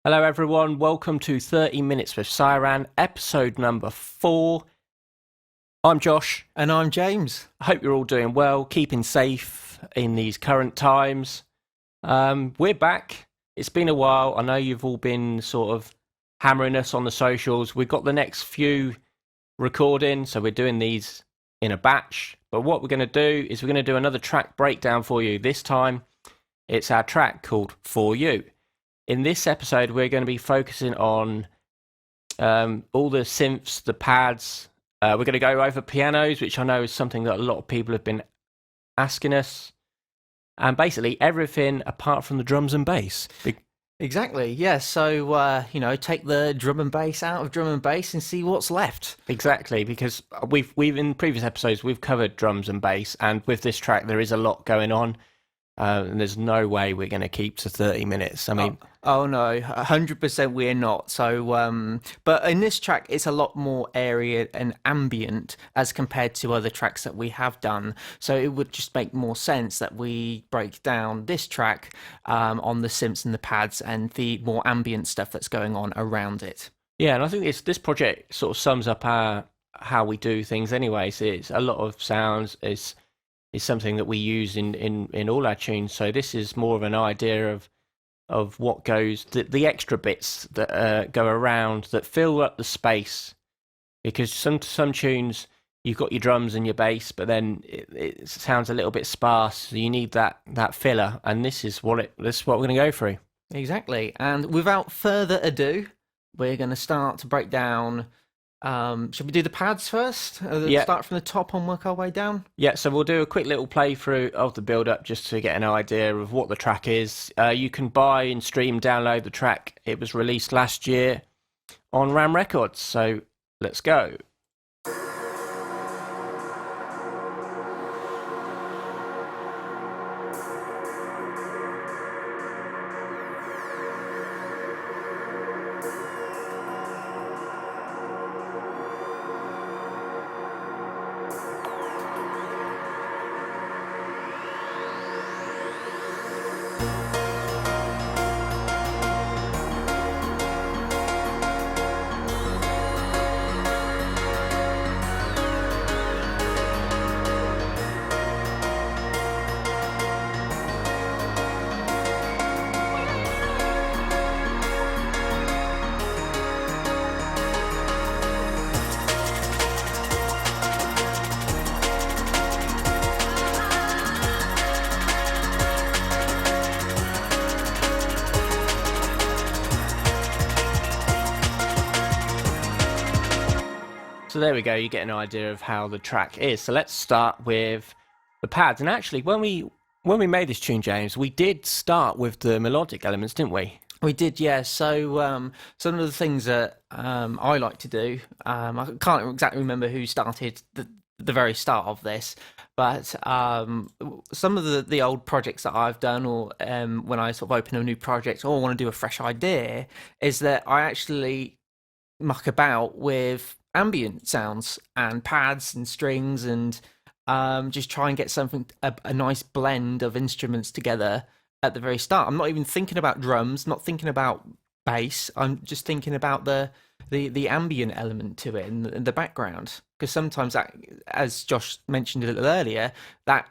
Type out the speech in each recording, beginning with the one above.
Hello everyone, welcome to 30 Minutes with SyRan, episode number 4. I'm Josh. And I'm James. I hope you're all doing well, keeping safe in these current times. We're back. It's been a while. I know you've all been sort of hammering us on the socials. We've got the next few recording, so we're doing these in a batch. But what we're going to do is we're going to do another track breakdown for you. This time, it's our track called For You. In this episode, we're going to be focusing on all the synths, the pads. We're going to go over pianos, which I know is something that a lot of people have been asking us. And basically everything apart from the drums and bass. Exactly, yeah. So, take the drum and bass out of drum and bass and see what's left. Exactly, because we've in previous episodes, we've covered drums and bass. And with this track, there is a lot going on. And there's no way we're going to keep to 30 minutes. I mean... Oh no, 100% we're not. So, but in this track, it's a lot more area and ambient as compared to other tracks that we have done. So it would just make more sense that we break down this track on the synths and the pads and the more ambient stuff that's going on around it. Yeah, and I think this project sort of sums up how we do things anyway. So it's a lot of sounds is something that we use in all our tunes. So this is more of an idea of what goes, the extra bits that go around that fill up the space. Because some tunes, you've got your drums and your bass, but then it sounds a little bit sparse. So you need that filler, and this is what we're going to go through. Exactly. And without further ado, we're going to start to break down. Should we do the pads first? Yeah. Start from the top and work our way down? Yeah, so we'll do a quick little playthrough of the build-up just to get an idea of what the track is. You can buy and stream, download the track. It was released last year on Ram Records, so let's go. So there we go, you get an idea of how the track is. So let's start with the pads. And actually, when we made this tune, James, we did start with the melodic elements, didn't we? We did, yeah. So some of the things that I like to do, I can't exactly remember who started the very start of this, but some of the old projects that I've done, or when I sort of open a new project or want to do a fresh idea, is that I actually muck about with ambient sounds and pads and strings and just try and get something, a nice blend of instruments together at the very start. I'm not even thinking about drums, not thinking about bass. I'm just thinking about the ambient element to it and the background, because sometimes that, as Josh mentioned a little earlier, that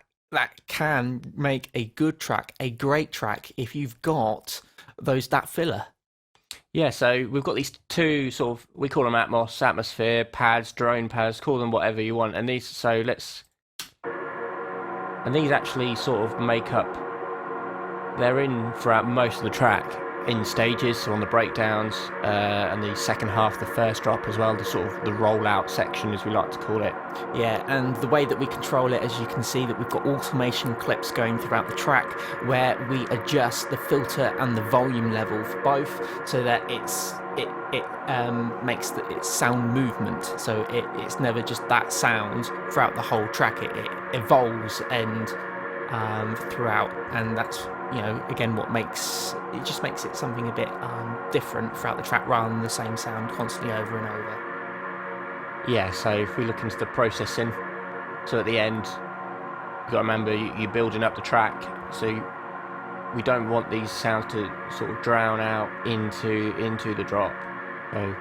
can make a good track, a great track, if you've got that filler. Yeah, so we've got these two sort of, we call them atmosphere, pads, drone pads, call them whatever you want. And these actually sort of make up, they're in throughout most of the track in stages, so on the breakdowns, and the second half, the first drop as well, the sort of the rollout section, as we like to call it. Yeah, and the way that we control it, as you can see, that we've got automation clips going throughout the track where we adjust the filter and the volume level for both, so that it makes its sound movement. So it's never just that sound throughout the whole track. It evolves and throughout, and that's, again, what makes it something a bit different throughout the track, rather than the same sound constantly over and over. Yeah, so if we look into the processing, so at the end, you've got to remember you're building up the track, so we don't want these sounds to sort of drown out into the drop. So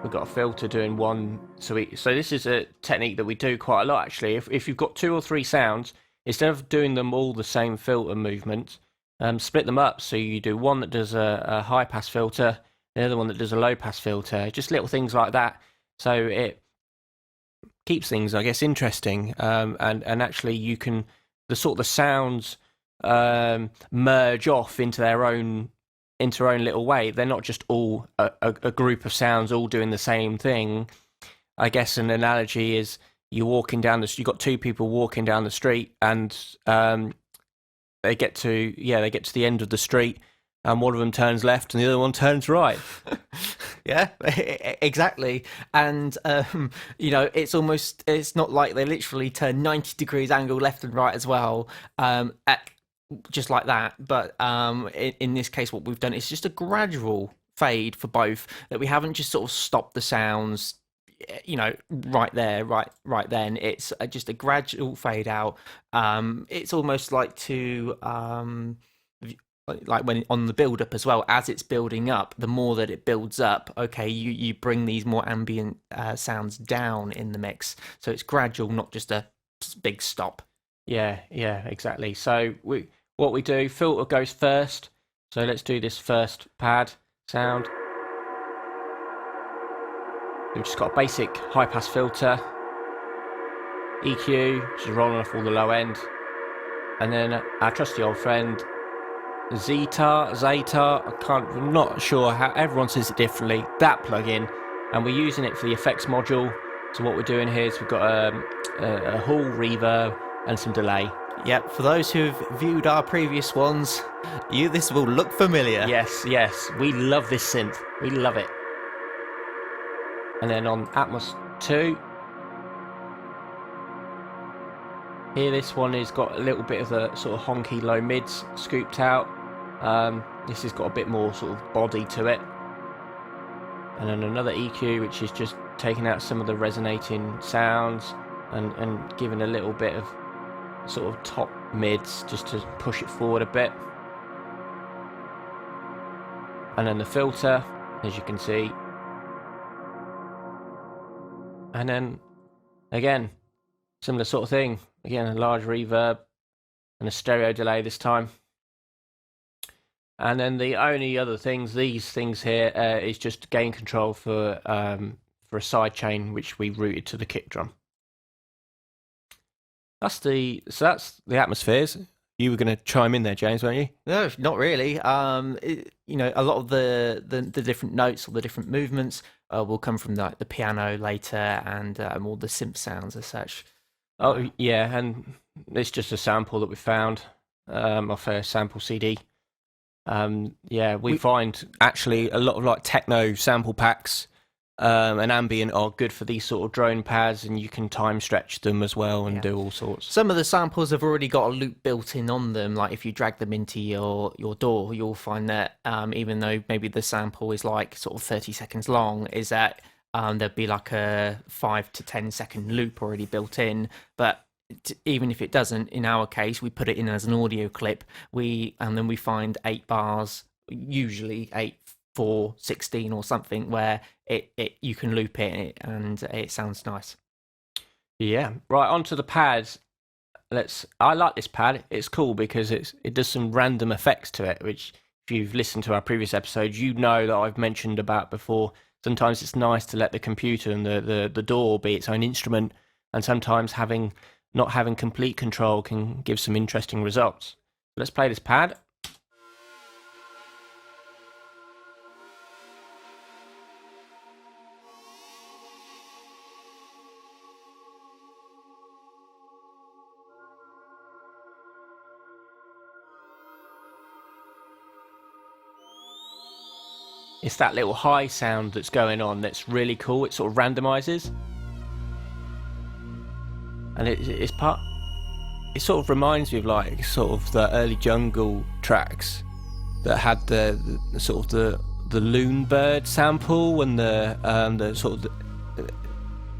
we've got a filter doing one. So this is a technique that we do quite a lot actually. If you've got 2 or 3 sounds, instead of doing them all the same filter movement, split them up. So you do one that does a high pass filter, the other one that does a low pass filter, just little things like that. So it keeps things, I guess, interesting. And actually you can, the sounds merge off into their own little way. They're not just all a group of sounds all doing the same thing. I guess an analogy is you're walking down you've got 2 people walking down the street, and they get to the end of the street, and one of them turns left and the other one turns right. Yeah, exactly. And it's not like they literally turn 90 degrees angle left and right as well, just like that. But in this case, what we've done is just a gradual fade for both, that we haven't just sort of stopped the sounds, right there, right then. It's just a gradual fade out. It's almost like like when on the build up as well, as it's building up, the more that it builds up, okay, you bring these more ambient sounds down in the mix. So it's gradual, not just a big stop. Yeah, exactly. So what we do, filter goes first. So let's do this first pad sound. We've just got a basic high pass filter, EQ, which is rolling off all the low end, and then our trusty old friend Zeta, I'm not sure how everyone says it differently, that plugin, and we're using it for the effects module. So what we're doing here is we've got a hall reverb and some delay. Yep, for those who've viewed our previous ones, this will look familiar. Yes, we love this synth, we love it. And then on Atmos 2, here this one has got a little bit of the sort of honky low mids scooped out. This has got a bit more sort of body to it. And then another EQ which is just taking out some of the resonating sounds and giving a little bit of sort of top mids just to push it forward a bit. And then the filter, as you can see. And then again, similar sort of thing. Again, a large reverb and a stereo delay this time. And then the only other things, these things here, is just gain control for a side chain which we routed to the kick drum. That's the atmospheres. You were going to chime in there, James, weren't you? No, not really. A lot of the different notes or the different movements will come from the piano later, and all the synth sounds as such. Oh yeah, and it's just a sample that we found off a sample CD. We find actually a lot of like techno sample packs and ambient are good for these sort of drone pads, and you can time stretch them as well and do all sorts. Some of the samples have already got a loop built in on them. Like if you drag them into your DAW, you'll find that even though maybe the sample is like sort of 30 seconds long, is that there'd be like a 5 to 10 second loop already built in. But even if it doesn't, in our case, we put it in as an audio clip. And then we find 8 bars, usually 8, 4, 16 or something, where you can loop it and it sounds nice. Yeah, right, onto the pads. I like this pad. It's cool because it does some random effects to it, which if you've listened to our previous episodes, you know that I've mentioned about before. Sometimes it's nice to let the computer and the DAW be its own instrument, and sometimes not having complete control can give some interesting results. Let's play this pad. It's that little high sound that's going on that's really cool. It sort of randomizes. And it sort of reminds me of like sort of the early jungle tracks that had the sort of the loon bird sample and the sort of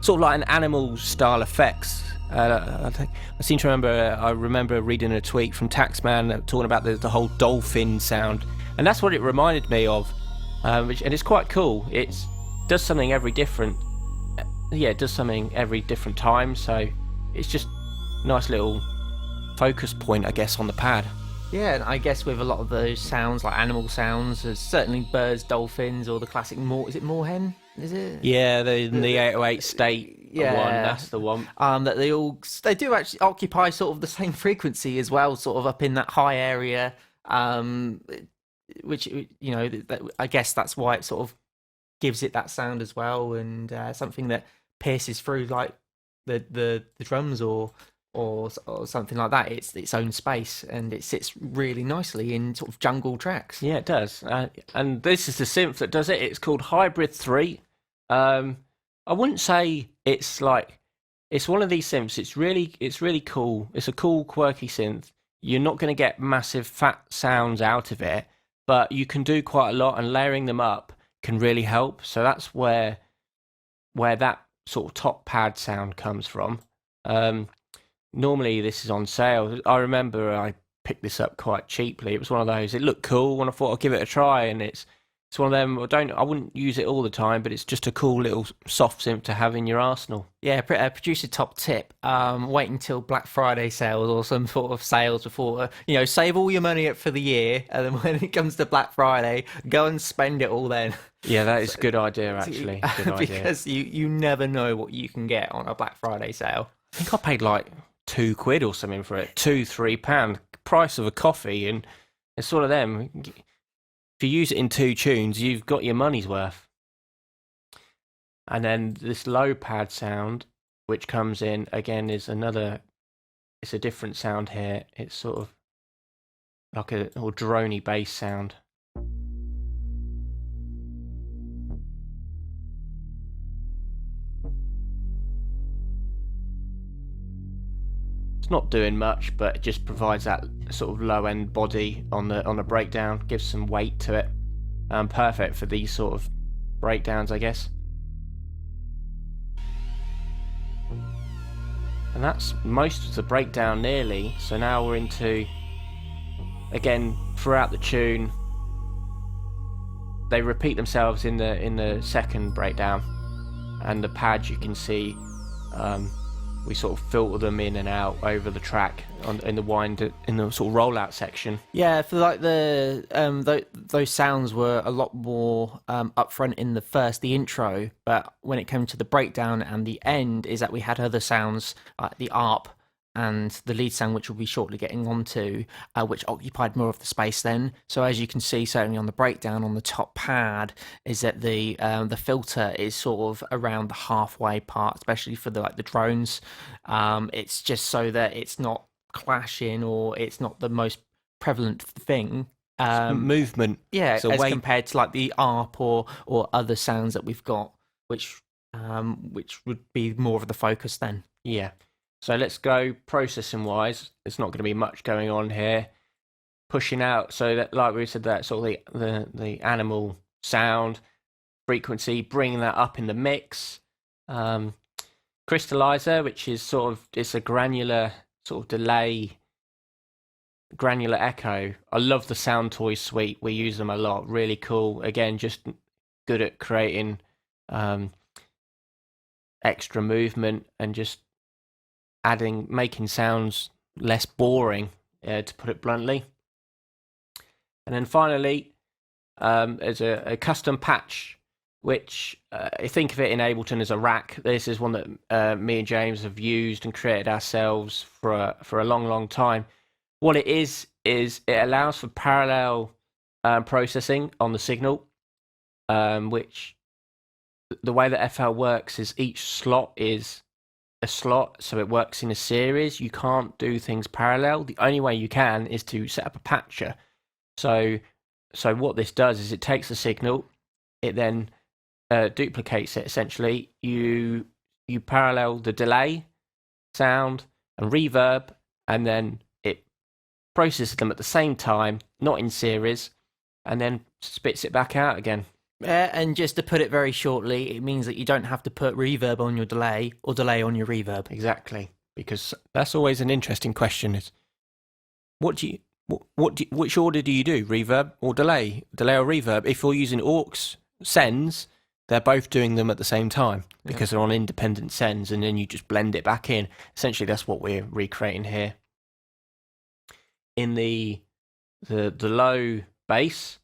sort of like an animal style effects. I seem to remember. I remember reading a tweet from Taxman talking about the whole dolphin sound, and that's what it reminded me of. And it's quite cool. It does something every different. Yeah, it does something every different time. So it's just a nice little focus point, I guess, on the pad. Yeah, and I guess with a lot of those sounds, like animal sounds, there's certainly birds, dolphins, or the classic is it moorhen? Is it? Yeah, the 808 state one, that's the one. That they do actually occupy sort of the same frequency as well, sort of up in that high area. Which I guess that's why it sort of gives it that sound as well, and something that pierces through like the drums or something like that. It's its own space, and it sits really nicely in sort of jungle tracks. Yeah, it does. And this is the synth that does it. It's called Hybrid 3. I wouldn't say it's one of these synths. It's really cool. It's a cool, quirky synth. You're not going to get massive fat sounds out of it, but you can do quite a lot, and layering them up can really help. So that's where that sort of top pad sound comes from. Normally this is on sale. I remember I picked this up quite cheaply. It was one of those. It looked cool, and I thought I'd give it a try. And it's one of them. I wouldn't use it all the time, but it's just a cool little soft synth to have in your arsenal. Yeah, producer top tip: wait until Black Friday sales or some sort of sales before. Save all your money up for the year, and then when it comes to Black Friday, go and spend it all then. Yeah, that is a good idea, actually. Good idea. Because you never know what you can get on a Black Friday sale. I think I paid like £2 or something for it. £2-3 price of a coffee, and it's sort of them. If you use it in 2 tunes, you've got your money's worth. And then this low pad sound, which comes in again, it's a different sound here. It's sort of like a little droney bass sound. It's not doing much, but it just provides that sort of low end body on the breakdown, gives some weight to it. Perfect for these sort of breakdowns, I guess. And that's most of the breakdown nearly. So now we're into, again, throughout the tune, they repeat themselves in the second breakdown, and the pads, you can see, we sort of filter them in and out over the track in the sort of rollout section. Yeah, for like those sounds were a lot more upfront in the intro, but when it came to the breakdown and the end, is that we had other sounds like the arp and the lead sound, which we'll be shortly getting onto, which occupied more of the space then. So as you can see, certainly on the breakdown on the top pad, is that the filter is sort of around the halfway part, especially for the drones. It's just so that it's not clashing, or it's not the most prevalent thing. Movement. Yeah, so as compared to like the arp or other sounds that we've got, which would be more of the focus then. Yeah. So let's go processing wise. There's not going to be much going on here. Pushing out, so that, like we said, that sort of the animal sound frequency, bringing that up in the mix. Crystallizer, which is it's a granular sort of delay, granular echo. I love the Sound Toys suite. We use them a lot. Really cool. Again, just good at creating extra movement and just making sounds less boring, to put it bluntly. And then finally, there's a custom patch, which I think of it in Ableton as a rack. This is one that me and James have used and created ourselves for a long time. What it is it allows for parallel processing on the signal, which the way that FL works is each slot is a slot, so it works in a series. You can't do things parallel. The only way you can is to set up a patcher. So what this does is it takes the signal, it then duplicates it essentially. You parallel the delay, sound, and reverb, and then it processes them at the same time, not in series, and then spits it back out again. Yeah, and just to put it very shortly, it means that you don't have to put reverb on your delay or delay on your reverb. Exactly, because that's always an interesting question: is which order do you do, reverb or delay or reverb? If you're using aux sends, they're both doing them at the same time because they're on independent sends, and then you just blend it back in. Essentially, that's what we're recreating here. In the low bass,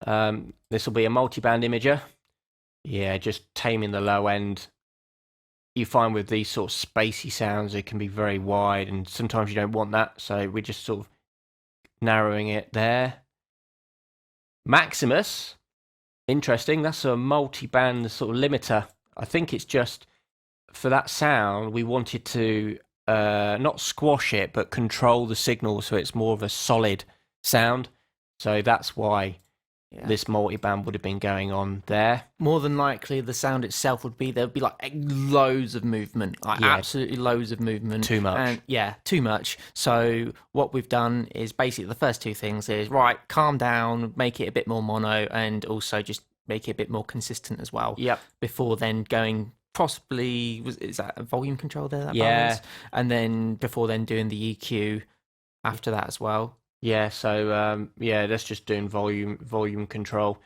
this will be a multi-band imager. Yeah, just taming the low end. You find with these sort of spacey sounds, it can be very wide, and sometimes you don't want that, so we're just sort of narrowing it there. Maximus, interesting, that's a multi-band sort of limiter. I think it's just for that sound, we wanted to not squash it, but control the signal so it's more of a solid sound. So that's why this multi-band would have been going on there. More than likely, the sound itself would be, there'd be like loads of movement, absolutely loads of movement. Too much. And too much. So what we've done is basically the first two things is, right, calm down, make it a bit more mono, and also just make it a bit more consistent as well. Yep. Before then going possibly, is that a volume control there? That Yeah. balance? And then before then doing the EQ after that as well. Yeah, so that's just doing volume control.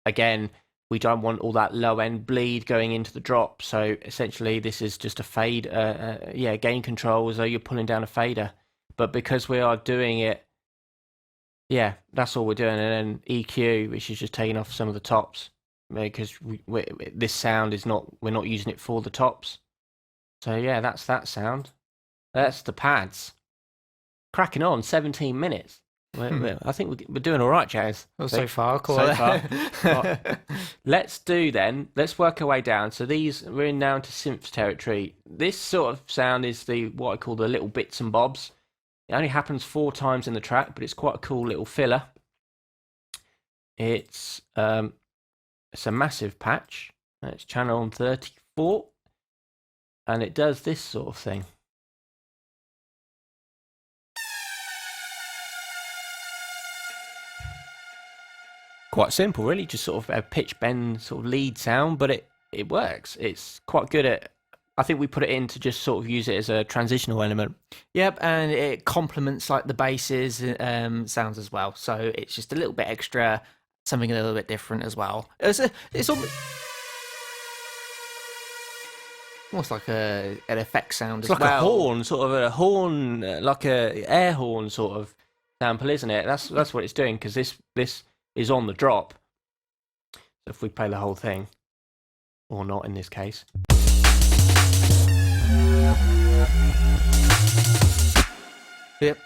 Again, we don't want all that low end bleed going into the drop. So essentially, this is just a fade. Gain control as though you're pulling down a fader. But because we are doing it, that's all we're doing. And then EQ, which is just taking off some of the tops, because this sound is not. We're not using it for the tops. So yeah, that's that sound. That's the pads. Cracking on, 17 minutes. I think we're doing all right, Jazz. Well, so far, cool. So far. Right. Let's work our way down. So we're in now into synth territory. This sort of sound is what I call the little bits and bobs. It only happens 4 times in the track, but it's quite a cool little filler. It's a massive patch. It's channel on 34, and it does this sort of thing. Quite simple, really, just sort of a pitch bend sort of lead sound, but it works. It's quite good at. I think we put it in to just sort of use it as a transitional element. Yep, and it complements like the basses sounds as well. So it's just a little bit extra, something a little bit different as well. It's almost like an effect sound it's as like well. A horn, sort of a horn, like a air horn sort of sample, isn't it? That's what it's doing, because this is on the drop. So if we play the whole thing, or not in this case. Yep.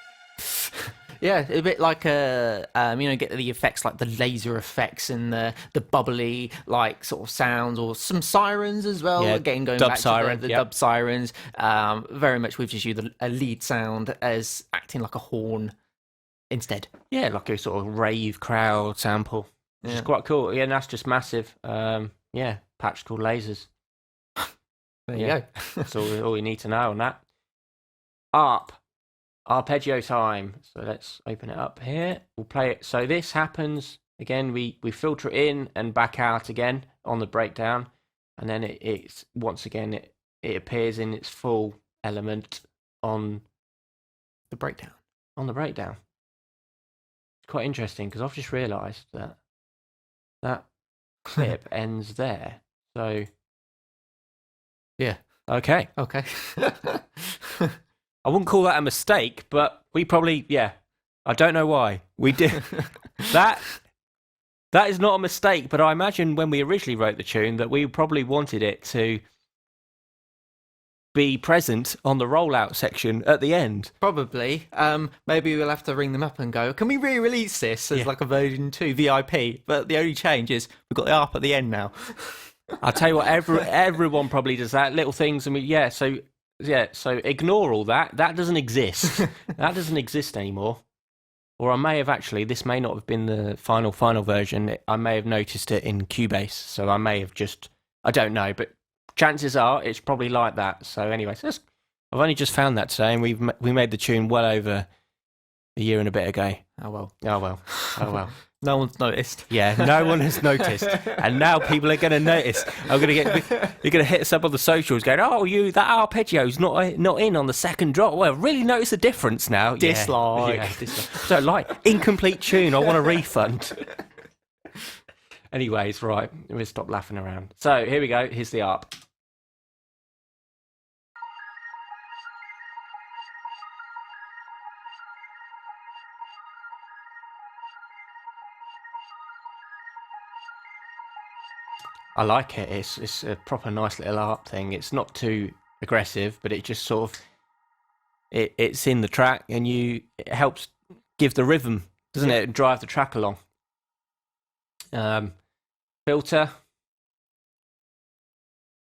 Yeah, a bit like get the effects like the laser effects and the bubbly like sort of sounds, or some sirens as well. Yeah, Again, going dub back siren, to the dub sirens. Very much we've just used a lead sound as acting like a horn instead. Yeah, like a sort of rave crowd sample. Which is quite cool. Yeah, and that's just massive. Patch called Lasers. There you go. That's all you need to know on that. Arpeggio time. So let's open it up here. We'll play it. So this happens, again, we filter it in and back out again on the breakdown. And then it's once again, it appears in its full element on the breakdown. Quite interesting, because I've just realised that clip ends there. So yeah, okay. I wouldn't call that a mistake, but we probably I don't know why we did that. That is not a mistake, but I imagine when we originally wrote the tune that we probably wanted it to be present on the rollout section at the end. Probably. Maybe we'll have to ring them up and go, can we re-release this as like a version 2 VIP? But the only change is we've got the ARP at the end now. I'll tell you what, everyone probably does that, little things. So ignore all that. That doesn't exist. That doesn't exist anymore. Or I may have actually, this may not have been the final version. I may have noticed it in Cubase. So I may have I don't know, but chances are it's probably like that. So anyway, I've only just found that today, and we made the tune well over a year and a bit ago. Oh well. Oh well. Oh well. No one's noticed. Yeah, no one has noticed, and now people are going to notice. You're going to hit us up on the socials, going, "Oh, that arpeggio's not in on the second drop." Well, really notice the difference now. Dislike. Yeah, dislike. So like incomplete tune. I want a refund. Anyways, right, we'll stop laughing around. So here we go. Here's the arp. I like it. It's a proper nice little arp thing. It's not too aggressive, but it just sort of it's in the track, and it helps give the rhythm, doesn't it? And drive the track along. Filter,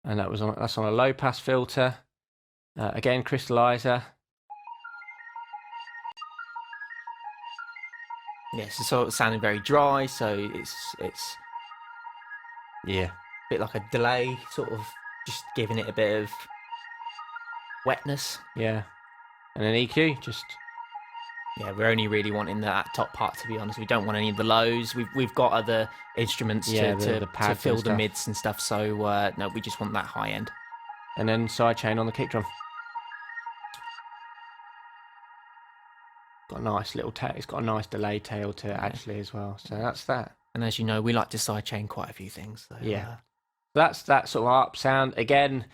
and that's on a low pass filter. Again, crystallizer. Yes, it's sort of sounding very dry, so it's Yeah. a bit like a delay, sort of just giving it a bit of wetness. Yeah. And an EQ, just Yeah, we're only really wanting that top part, to be honest. We don't want any of the lows. We've got other instruments the to pads fill and the stuff. mids and stuff. So no, we just want that high end. and then sidechain on the kick drum. Got a nice little it's got a nice delay tail to it actually as well. So that's that. And as you know, we like to sidechain quite a few things. So, Yeah. That's that sort of arp sound. Again,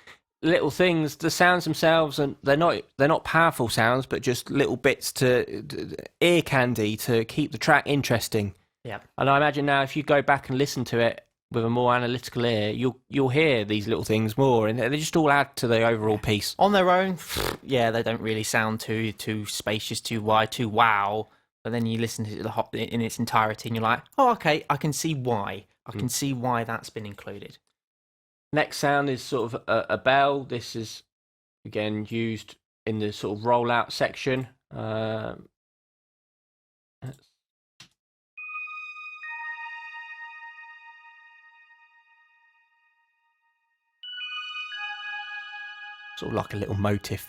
little things. The sounds themselves, and they're not powerful sounds, but just little bits to ear candy to keep the track interesting. Yeah. And I imagine now, if you go back and listen to it with a more analytical ear, you'll hear these little things more, and they just all add to the overall piece. On their own, yeah, they don't really sound too spacious, too wide, too wow. But then you listen to it in its entirety, and you're like, oh, okay, I can see why. I can see why that's been included. Next sound is sort of a bell. This is, again, used in the sort of rollout section. Sort of like a little motif,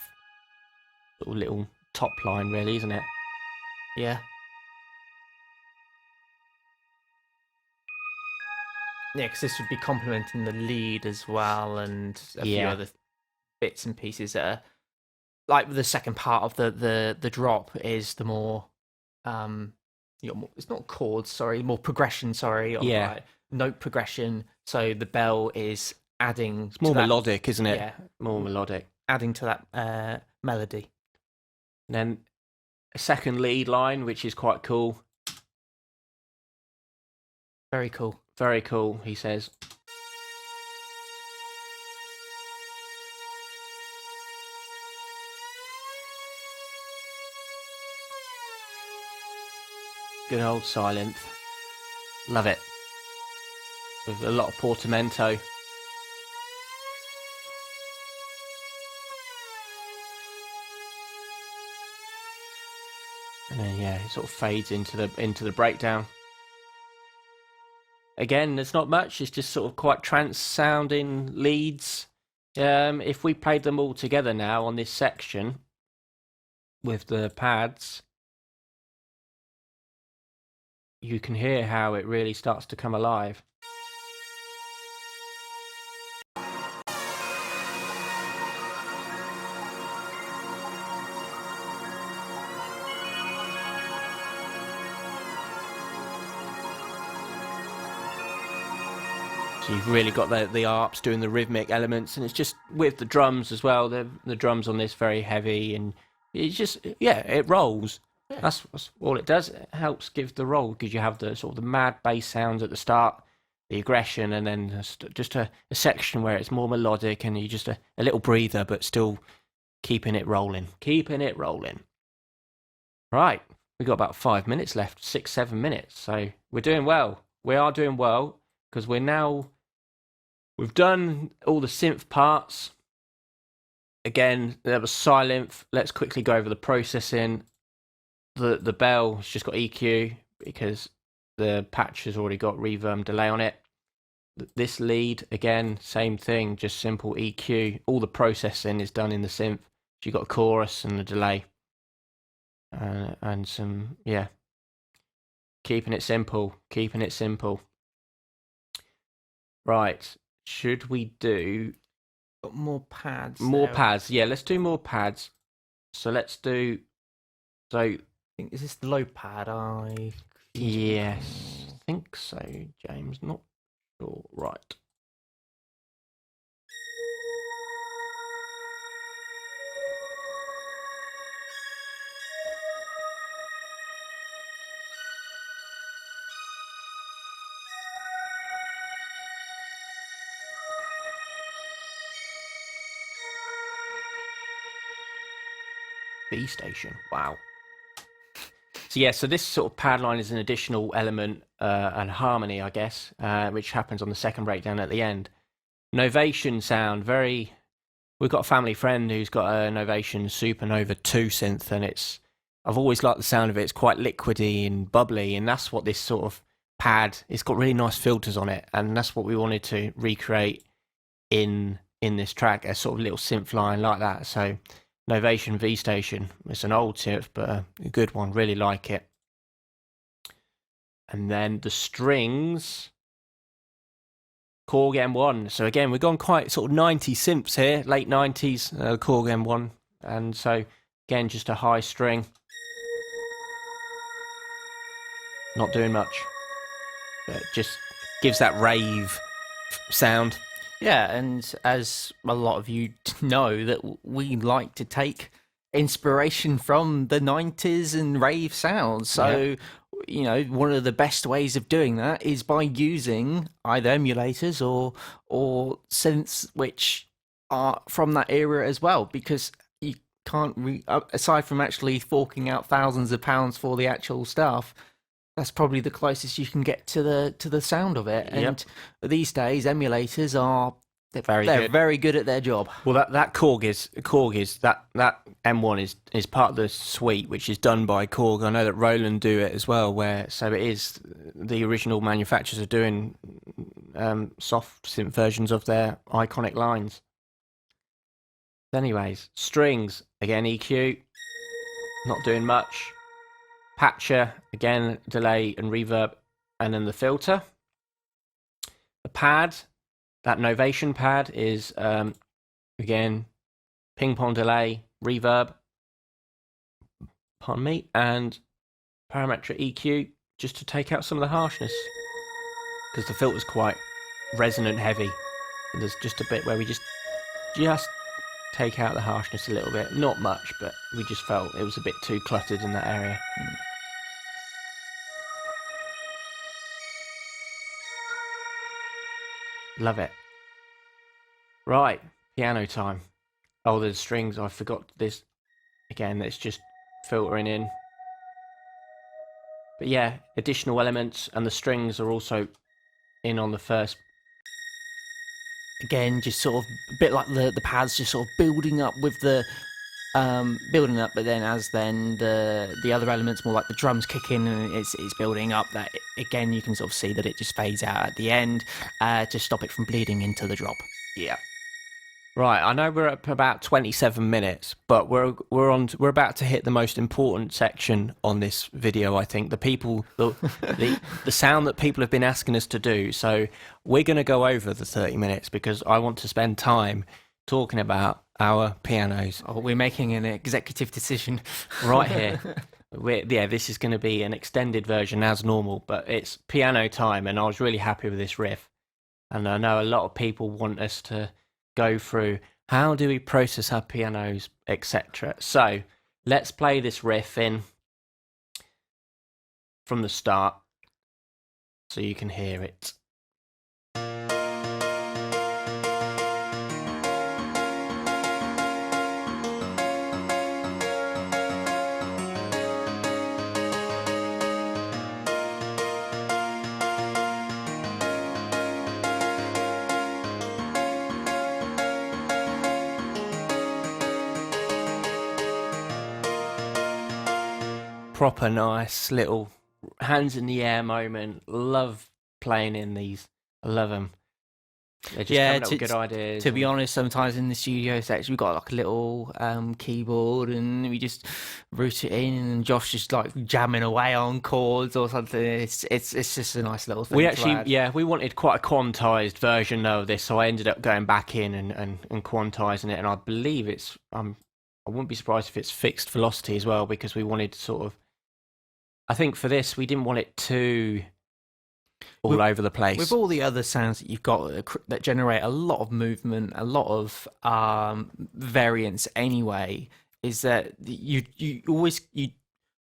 sort of little top line, really, isn't it? Yeah. Yeah, because this would be complementing the lead as well, and a few Yeah. other bits and pieces that are like the second part of the drop is the more it's not chords, sorry, more progression, sorry, or Yeah. like note progression. So the bell is adding It's more to that, melodic, isn't it? yeah, More melodic. adding to that melody. And then a second lead line, which is quite cool. Very cool. Very cool, he says. Good old Silent. Love it. With a lot of portamento. And then yeah, it sort of fades into the breakdown. Again, there's not much. It's just sort of quite trance sounding leads. If we played them all together now on this section with the pads, you can hear how it really starts to come alive. So you've really got the arps doing the rhythmic elements, and it's just with the drums as well. The drums on this very heavy, and it's just it rolls. Yeah. That's all it does. It helps give the roll because you have the sort of the mad bass sounds at the start, the aggression, and then just a section where it's more melodic, and you just a little breather, but still keeping it rolling. Right, we got about 5 minutes left, 6-7 minutes. So we're doing well. We are doing well because we've done all the synth parts. Again, there was silent. Let's quickly go over the processing. The bell has just got EQ because the patch has already got reverb delay on it. This lead, again, same thing, just simple EQ. All the processing is done in the synth. So you've got a chorus and a delay. and some, yeah, keeping it simple, Right, should we do Got more pads. more there. pads? Yeah, let's do more pads. So let's do, so Is this the low pad? yes, I think so, James, not sure. Right. B station. Wow. So yeah, so this sort of pad line is an additional element and harmony, I guess, which happens on the second breakdown at the end. Novation sound, very. We've got a family friend who's got a Novation Supernova 2 synth, and I've always liked the sound of it. It's quite liquidy and bubbly, and that's what this sort of pad. It's got really nice filters on it, and that's what we wanted to recreate in this track, a sort of little synth line like that. So Novation V Station. It's an old synth, but a good one. Really like it. And then the strings, Korg M1. So again, we've gone quite sort of 90s synths here, late 90s, Korg M1. And so again, just a high string. Not doing much, but just gives that rave sound. Yeah, and as a lot of you know, that we like to take inspiration from the 90s and rave sounds. So, you know, one of the best ways of doing that is by using either emulators or synths which are from that era as well, because you can't aside from actually forking out thousands of pounds for the actual stuff, that's probably the closest you can get to the sound of it. And these days, emulators are very good at their job. Well, that Korg is that M1 is part of the suite, which is done by Korg. I know that Roland do it as well. So it is the original manufacturers are doing soft synth versions of their iconic lines. Anyways, strings again, EQ, not doing much. Patcher, again, delay and reverb, and then the filter. The pad, that Novation pad is, again, ping pong delay, reverb, pardon me, and parametric EQ, just to take out some of the harshness, because the filter's quite resonant heavy. And there's just a bit where we just take out the harshness a little bit. Not much, but we just felt it was a bit too cluttered in that area. Love it. Right, piano time. Oh, there's strings. I forgot this. Again, it's just filtering in. But yeah, additional elements, and the strings are also in on the first. Again, just sort of a bit like the pads, just sort of building up with the building up, but then as the other elements, more like the drums kick in and it's building up, that again you can sort of see that it just fades out at the end to stop it from bleeding into the drop. Yeah. Right, I know we're at about 27 minutes, but we're about to hit the most important section on this video. I think the sound that people have been asking us to do. So we're going to go over the 30 minutes because I want to spend time talking about our pianos. Oh, we're making an executive decision right here. This is going to be an extended version as normal, but it's piano time, and I was really happy with this riff. And I know a lot of people want us to go through how do we process our pianos, etc. So let's play this riff in from the start so you can hear it. Proper nice little hands in the air moment. Love playing in these. I love them. They're just Yeah, coming up with good ideas. to be honest, sometimes in the studio section we've got like a little keyboard and we just root it in, and Josh just like jamming away on chords or something. It's just a nice little thing. We to actually, add. yeah, we wanted quite a quantized version of this, so I ended up going back in and quantizing it, and I believe it's I wouldn't be surprised if it's fixed velocity as well, because we wanted sort of, I think for this we didn't want it too all over the place. With all the other sounds that you've got that generate a lot of movement, a lot of variance anyway, is that you always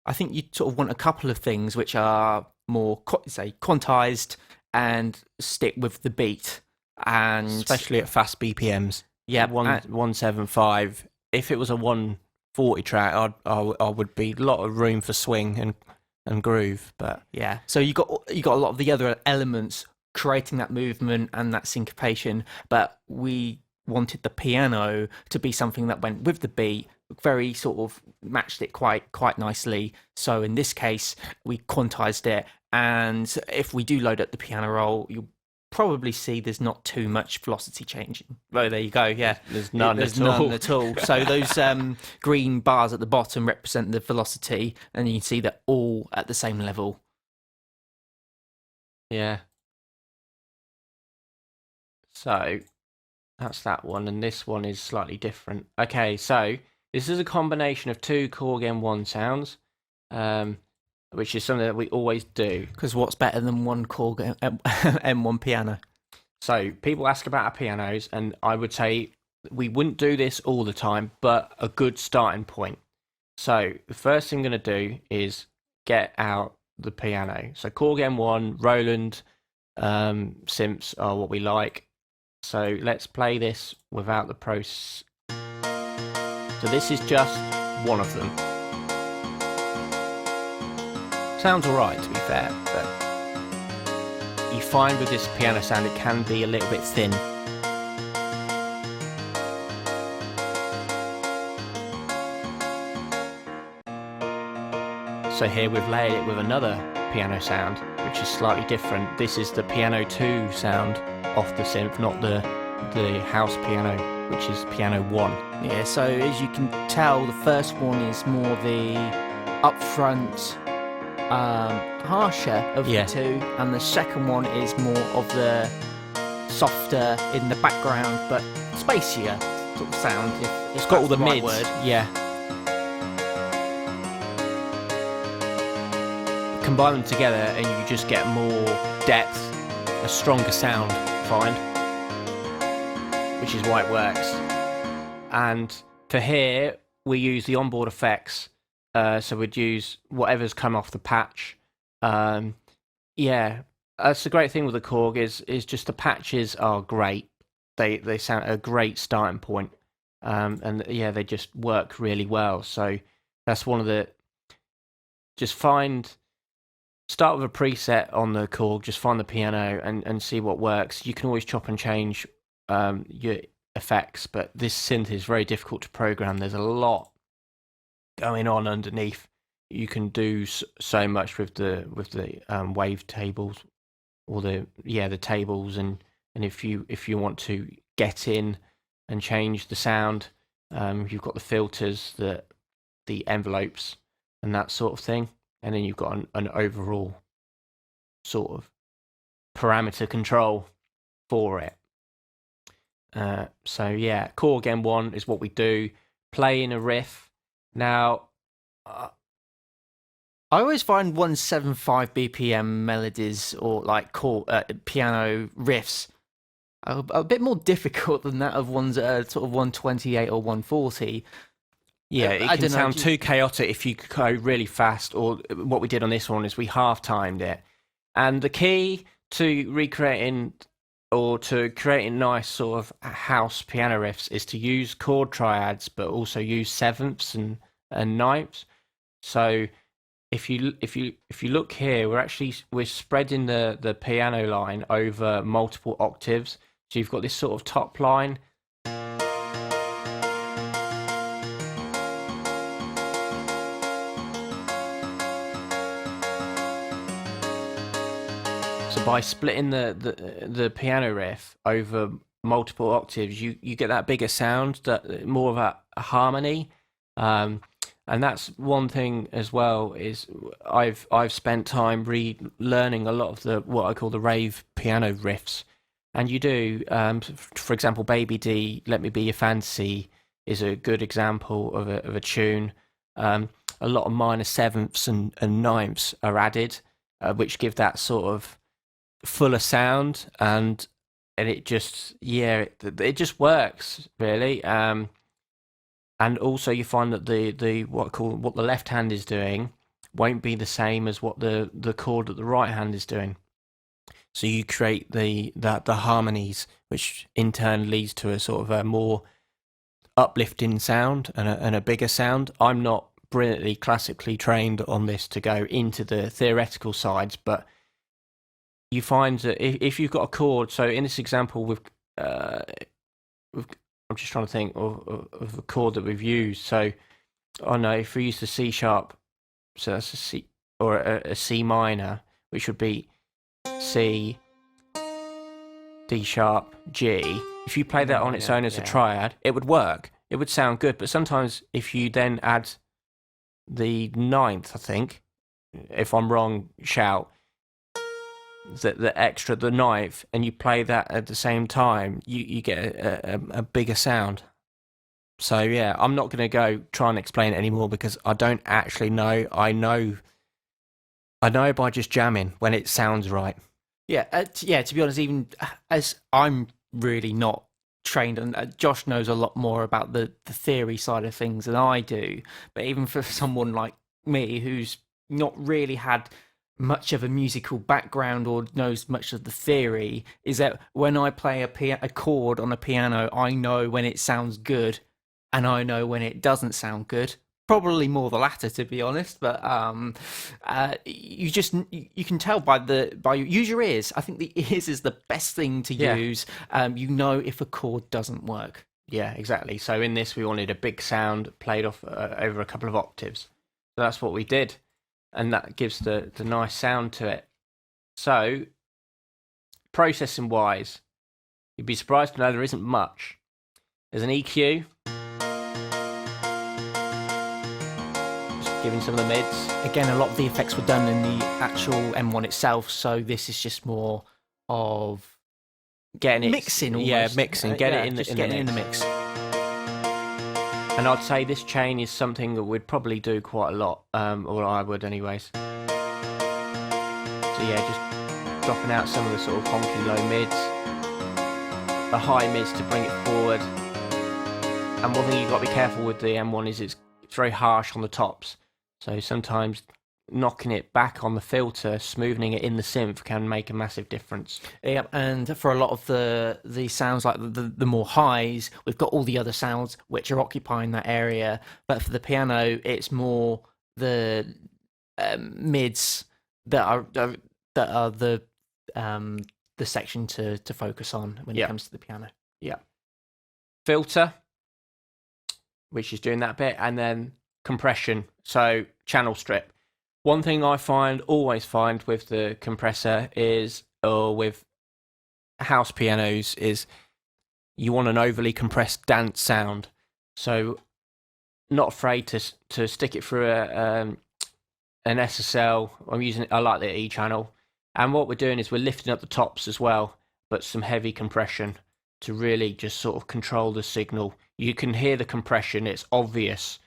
I think you sort of want a couple of things which are more say quantized and stick with the beat, and especially at fast BPMs. Yeah, 175. If it was a 140 track, I would be a lot of room for swing and groove. But yeah, so you got a lot of the other elements creating that movement and that syncopation, but we wanted the piano to be something that went with the beat, very sort of matched it quite nicely. So in this case, we quantized it, and if we do load up the piano roll, you'll probably see there's not too much velocity changing. Oh, there you go. Yeah, there's none at all. So those green bars at the bottom represent the velocity, and you can see they're all at the same level. Yeah. So that's that one, and this one is slightly different. Okay, so this is a combination of two Korg M1 sounds, which is something that we always do. Because what's better than one Korg M1 piano? So people ask about our pianos, and I would say we wouldn't do this all the time, but a good starting point. So the first thing I'm going to do is get out the piano. So Korg M1, Roland synths are what we like. So let's play this without the pros. So this is just one of them. Sounds alright, to be fair, but you find with this piano sound it can be a little bit thin. So here we've layered it with another piano sound, which is slightly different. This is the piano 2 sound off the synth, not the house piano, which is piano 1. Yeah, so as you can tell, the first one is more the upfront, harsher of the two, and the second one is more of the softer in the background but spacier sort of sound. It's got all the mids. Word. Yeah. Combine them together and you just get more depth, a stronger sound, I find, which is why it works. And for here, we use the onboard effects. So we'd use whatever's come off the patch. Yeah, that's the great thing with the Korg is just the patches are great. They sound a great starting point. And yeah, they just work really well. So that's one of the, start with a preset on the Korg, just find the piano and see what works. You can always chop and change your effects, but this synth is very difficult to program. There's a lot going on underneath. You can do so much with the wave tables or the tables, and if you want to get in and change the sound, you've got the filters, the envelopes and that sort of thing, and then you've got an overall sort of parameter control for it. So yeah, Korg M1 is what we do. Play in a riff. Now, I always find 175 BPM melodies or like piano riffs a bit more difficult than that of ones that are sort of 128 or 140. Yeah, it can sound too chaotic if you go really fast, or what we did on this one is we half-timed it. And the key to recreating or to creating nice sort of house piano riffs is to use chord triads, but also use sevenths and ninths. So if you look here, we're spreading the piano line over multiple octaves. So you've got this sort of top line. So by splitting the piano riff over multiple octaves, you get that bigger sound, that more of a harmony. And that's one thing as well, is I've spent time relearning a lot of the what I call the rave piano riffs. And you do, for example, Baby D, Let Me Be Your Fantasy is a good example of a tune. A lot of minor sevenths and ninths are added, which give that sort of fuller sound, and it just it just works really. And also you find that the what the left hand is doing won't be the same as what the chord that the right hand is doing. So you create the harmonies, which in turn leads to a sort of a more uplifting sound and a bigger sound. I'm not brilliantly classically trained on this to go into the theoretical sides, but you find that if you've got a chord, so in this example I'm just trying to think of a chord that we've used. So, if we use the C sharp, so that's a C, or a C minor, which would be C, D sharp, G. If you play that on its own as a triad, it would work. It would sound good. But sometimes if you then add the ninth, I think, if I'm wrong, shout, the ninth, and you play that at the same time, you get a bigger sound. So yeah, I'm not going to go try and explain it anymore because I don't actually know. I know by just jamming when it sounds right. Yeah, to be honest, even as I'm really not trained, and Josh knows a lot more about the theory side of things than I do, but even for someone like me who's not really had much of a musical background or knows much of the theory, is that when I play a chord on a piano, I know when it sounds good and I know when it doesn't sound good. Probably more the latter, to be honest, but you can tell by use your ears. I think the ears is the best thing to use. You know if a chord doesn't work. Yeah, exactly. So in this, we wanted a big sound played off over a couple of octaves. So that's what we did, and that gives the nice sound to it. So processing wise, you'd be surprised to know there isn't much. There's an EQ. Giving some of the mids. Again, a lot of the effects were done in the actual M1 itself, so this is just more of getting it mixing. Almost. Yeah, mixing. Get it in the mix. And I'd say this chain is something that we'd probably do quite a lot, or I would, anyways. So yeah, just dropping out some of the sort of honky low mids, the high mids to bring it forward. And one thing you've got to be careful with the M1 is it's very harsh on the tops. So sometimes knocking it back on the filter, smoothing it in the synth can make a massive difference. Yeah, and for a lot of the sounds like the more highs, we've got all the other sounds which are occupying that area. But for the piano, it's more the mids that are the section to focus on when it comes to the piano. Yeah. Filter, which is doing that bit, and then compression, so channel strip. One thing I always find with the compressor is, or with house pianos, is you want an overly compressed dance sound. So not afraid to stick it through an SSL. I like the E channel, and what we're doing is we're lifting up the tops as well, but some heavy compression to really just sort of control the signal. You can hear the compression, it's obvious.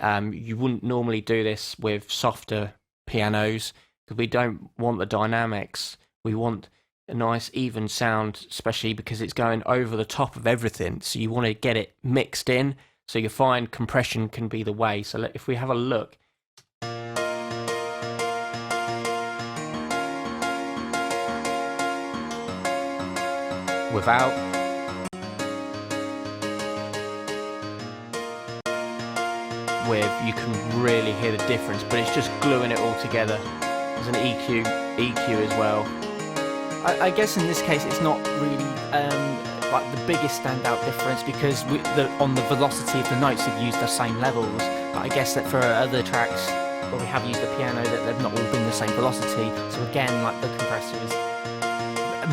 You wouldn't normally do this with softer pianos because we don't want the dynamics. We want a nice even sound, especially because it's going over the top of everything. So you want to get it mixed in. So you find compression can be the way. So if we have a look. Without. With, you can really hear the difference, but it's just gluing it all together. There's an EQ as well. I guess in this case it's not really like the biggest standout difference because on the velocity of the notes we've used the same levels. But I guess that for other tracks where we have used the piano, that they've not all been the same velocity. So again, like the compressor is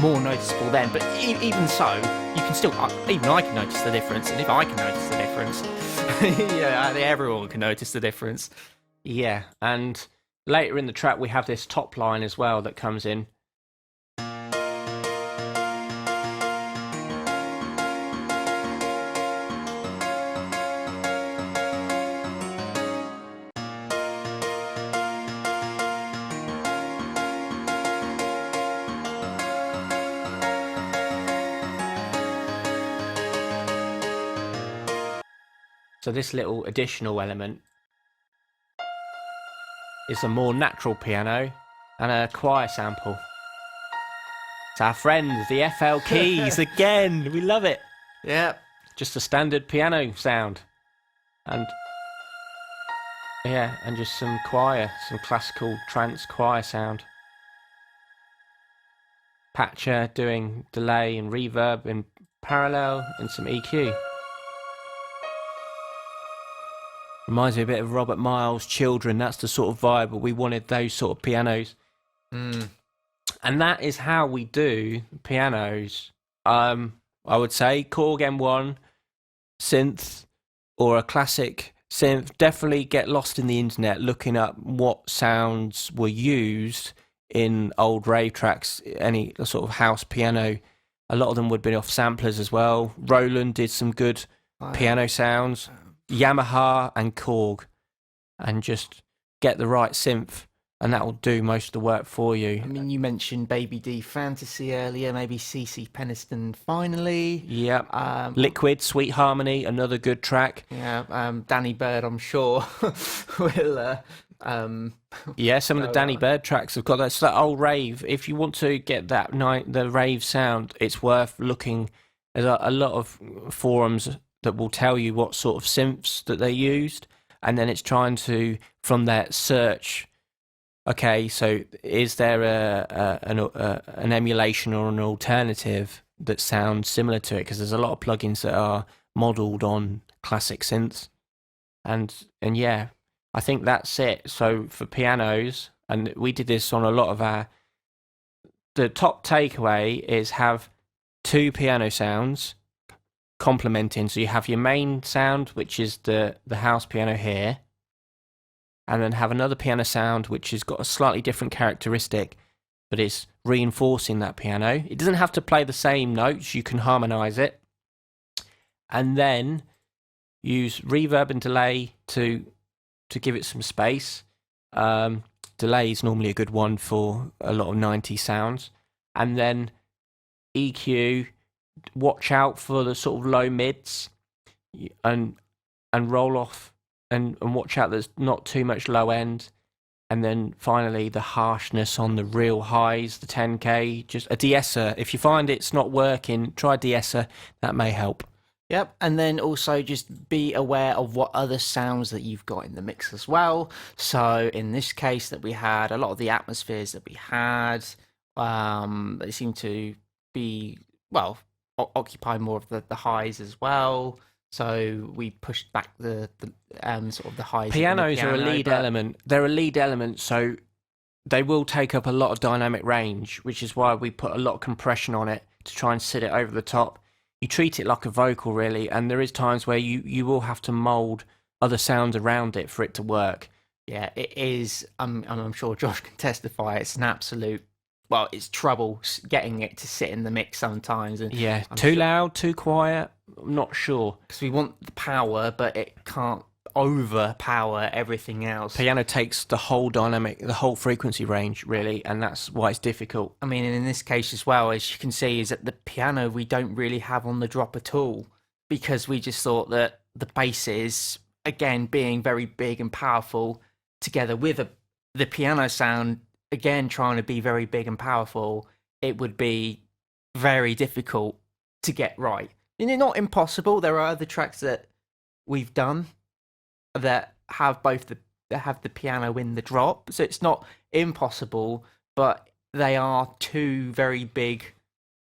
more noticeable then. But even so, you can still, even I can notice the difference. And if I can notice the difference, yeah, I think everyone can notice the difference. Yeah, and later in the track we have this top line as well that comes in. So this little additional element is a more natural piano and a choir sample. It's our friends, the FL keys, again. We love it. Yeah. Just a standard piano sound. And yeah, and just some choir, some classical trance choir sound. Patcher doing delay and reverb in parallel and some EQ. Reminds me a bit of Robert Miles' Children. That's the sort of vibe, but we wanted those sort of pianos. And that is how we do pianos. I would say Korg M1 synth or a classic synth. Definitely get lost in the internet looking up what sounds were used in old rave tracks, any sort of house piano. A lot of them would be off samplers as well. Roland did some good piano sounds. Yamaha and Korg, and just get the right synth, and that will do most of the work for you. I mean, you mentioned Baby D Fantasy earlier, maybe CC Peniston Finally. Yeah. Liquid, Sweet Harmony, another good track. Yeah, Danny Bird, I'm sure, will... yeah, some of the Danny Bird tracks have got that. So that old rave, if you want to get that the rave sound, it's worth looking. There's a lot of forums that will tell you what sort of synths that they used, and then it's trying to, from that search, okay, so is there an emulation or an alternative that sounds similar to it? Because there's a lot of plugins that are modelled on classic synths, and yeah, I think that's it. So for pianos, and we did this on a lot of the top takeaway is have two piano sounds complementing. So you have your main sound, which is the house piano here, and then have another piano sound which has got a slightly different characteristic, but it's reinforcing that piano. It doesn't have to play the same notes, you can harmonize it, and then use reverb and delay to give it some space. Delay is normally a good one for a lot of 90s sounds, and then EQ. Watch out for the sort of low mids, and roll off, and watch out there's not too much low end, and then finally the harshness on the real highs, the 10k. Just a de-esser. If you find it's not working, try de-esser. That may help. Yep, and then also just be aware of what other sounds that you've got in the mix as well. So in this case, that we had a lot of the atmospheres that we had, they seem to be, well, occupy more of the highs as well. So we pushed back the sort of the highs. Pianos are a lead element. They're a lead element, so they will take up a lot of dynamic range, which is why we put a lot of compression on it to try and sit it over the top. You treat it like a vocal, really, and there is times where you will have to mould other sounds around it for it to work. Yeah, it is. I'm sure Josh can testify. It's an absolute... Well, it's trouble getting it to sit in the mix sometimes. And yeah, too loud, too quiet. I'm not sure. Because we want the power, but it can't overpower everything else. Piano takes the whole dynamic, the whole frequency range, really, and that's why it's difficult. I mean, and in this case as well, as you can see, is that the piano we don't really have on the drop at all, because we just thought that the basses, again, being very big and powerful, together with the piano sound, again, trying to be very big and powerful, it would be very difficult to get right. And it's not impossible. There are other tracks that we've done that have the piano in the drop, so it's not impossible, but they are two very big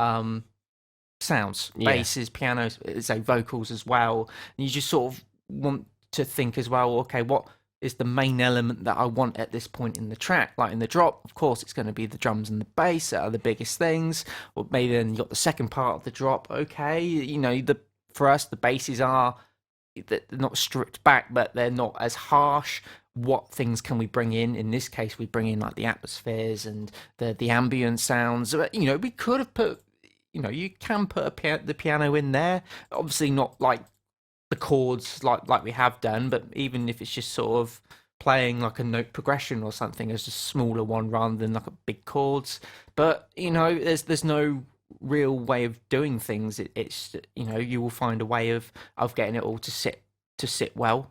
sounds. Yeah. Basses, pianos, so vocals as well. And you just sort of want to think as well, okay, what is the main element that I want at this point in the track. Like in the drop, of course, it's going to be the drums and the bass that are the biggest things. Or maybe then you got the second part of the drop. Okay, you know, for us the basses are, they're not stripped back, but they're not as harsh. What things can we bring in? In this case, we bring in like the atmospheres and the ambient sounds. You know, we could have put, you know, you can put the piano in there. Obviously, not like the chords like we have done, but even if it's just sort of playing like a note progression or something as a smaller one rather than like a big chords. But you know, there's no real way of doing things. It's you know, you will find a way of getting it all to sit well.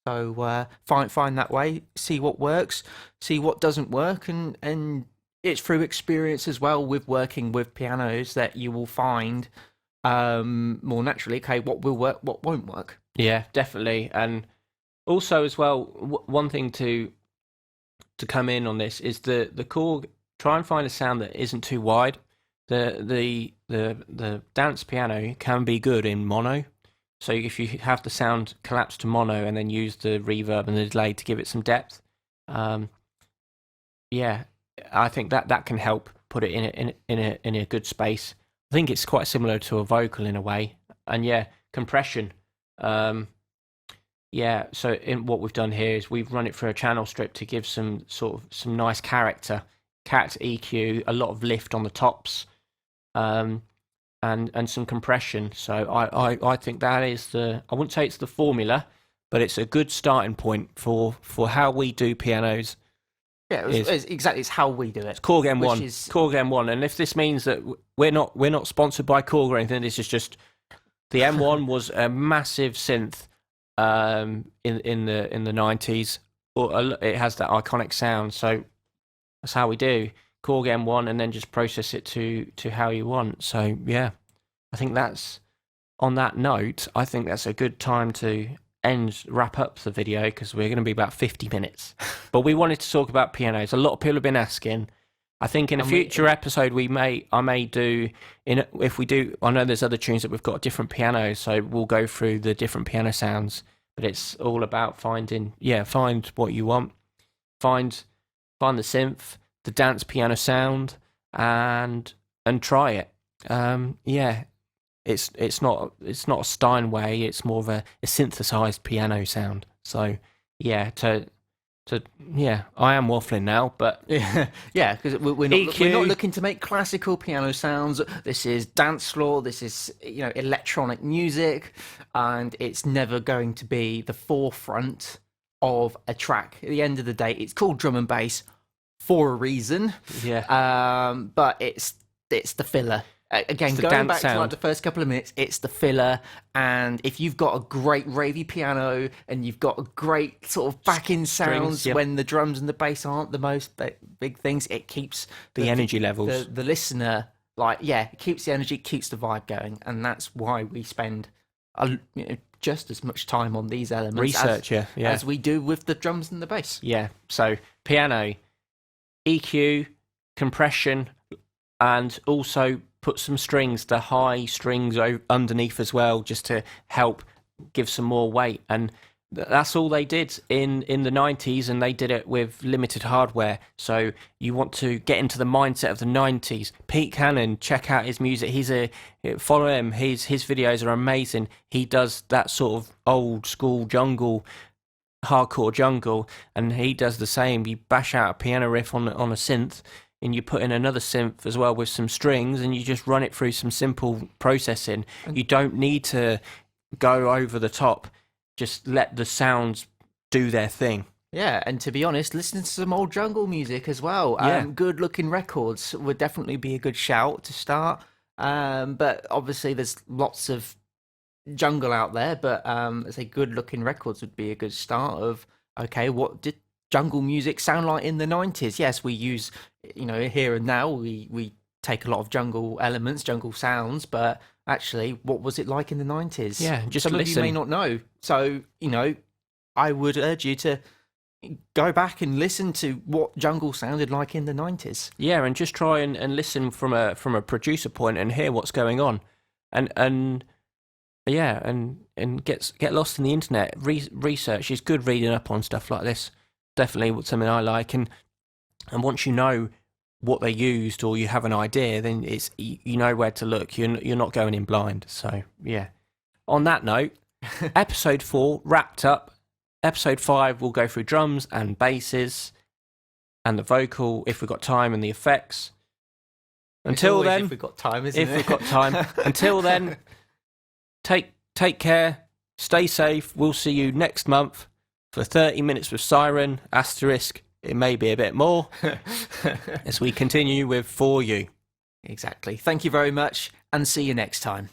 So find that way, see what works, see what doesn't work, and it's through experience as well with working with pianos that you will find more naturally, okay, what will work, what won't work. Yeah, definitely. And also as well, one thing to come in on this is the Korg. Try and find a sound that isn't too wide. The dance piano can be good in mono. So if you have the sound collapse to mono and then use the reverb and the delay to give it some depth, yeah, I think that can help put it in a good space. I think it's quite similar to a vocal in a way. And yeah, compression. Yeah, so in what we've done here is we've run it through a channel strip to give some nice character, cat EQ, a lot of lift on the tops, and some compression. So I think that is I wouldn't say it's the formula, but it's a good starting point for how we do pianos. Yeah, it's exactly. It's how we do it. It's Korg M1. Korg M1. And if this means that we're not sponsored by Korg or anything, this is just the M1 was a massive synth in the 90s. It has that iconic sound. So that's how we do Korg M1, and then just process it to how you want. So yeah, I think that's, on that note, I think that's a good time to wrap up the video, because we're going to be about 50 minutes. But we wanted to talk about pianos. A lot of people have been asking. I think in a future episode I may do, if we do, I know there's other tunes that we've got different pianos, so we'll go through the different piano sounds. But it's all about find what you want, find the synth, the dance piano sound, and try it. Yeah. It's not a Steinway. It's more of a synthesized piano sound. So yeah, I am waffling now, but yeah, because we're not looking to make classical piano sounds. This is dance floor. This is, you know, electronic music, and it's never going to be the forefront of a track. At the end of the day, it's called drum and bass for a reason. Yeah. But it's the filler. Again, going back to like the first couple of minutes, it's the filler. And if you've got a great ravey piano and you've got a great sort of backing sounds when the drums and the bass aren't the most big things, it keeps the energy levels. The listener, like, yeah, it keeps the energy, keeps the vibe going. And that's why we spend just as much time on these elements as we do with the drums and the bass. Yeah. So piano, EQ, compression, and also put some strings, the high strings underneath as well, just to help give some more weight. And that's all they did in the 90s, and they did it with limited hardware. So you want to get into the mindset of the 90s. Pete Cannon, check out his music. Follow him. His videos are amazing. He does that sort of old school jungle, hardcore jungle, and he does the same. You bash out a piano riff on a synth, and you put in another synth as well with some strings, and you just run it through some simple processing. You don't need to go over the top. Just let the sounds do their thing. Yeah, and to be honest, listen to some old jungle music as well. Good-looking records would definitely be a good shout to start. But obviously there's lots of jungle out there, but I say good-looking records would be a good start of, okay, what did jungle music sound like in the 90s? Yes, we use, here and now, we take a lot of jungle elements, jungle sounds, but actually, what was it like in the 90s? Yeah, just some listen. of you may not know. So, I would urge you to go back and listen to what jungle sounded like in the 90s. Yeah, and just try and listen from a producer point and hear what's going on. And yeah, and get lost in the internet. Research is good. Reading up on stuff like this, definitely something I like. And once you know what they used, or you have an idea, then it's you know where to look. You're not going in blind. So yeah. On that note, episode 4 wrapped up. Episode 5 we'll go through drums and basses and the vocal if we've got time, and the effects. Until then, if we've got time, isn't it? If we've got time. Until then, take care, stay safe. We'll see you next month for 30 minutes with SyRan, asterisk, it may be a bit more, as we continue with For You. Exactly. Thank you very much, and see you next time.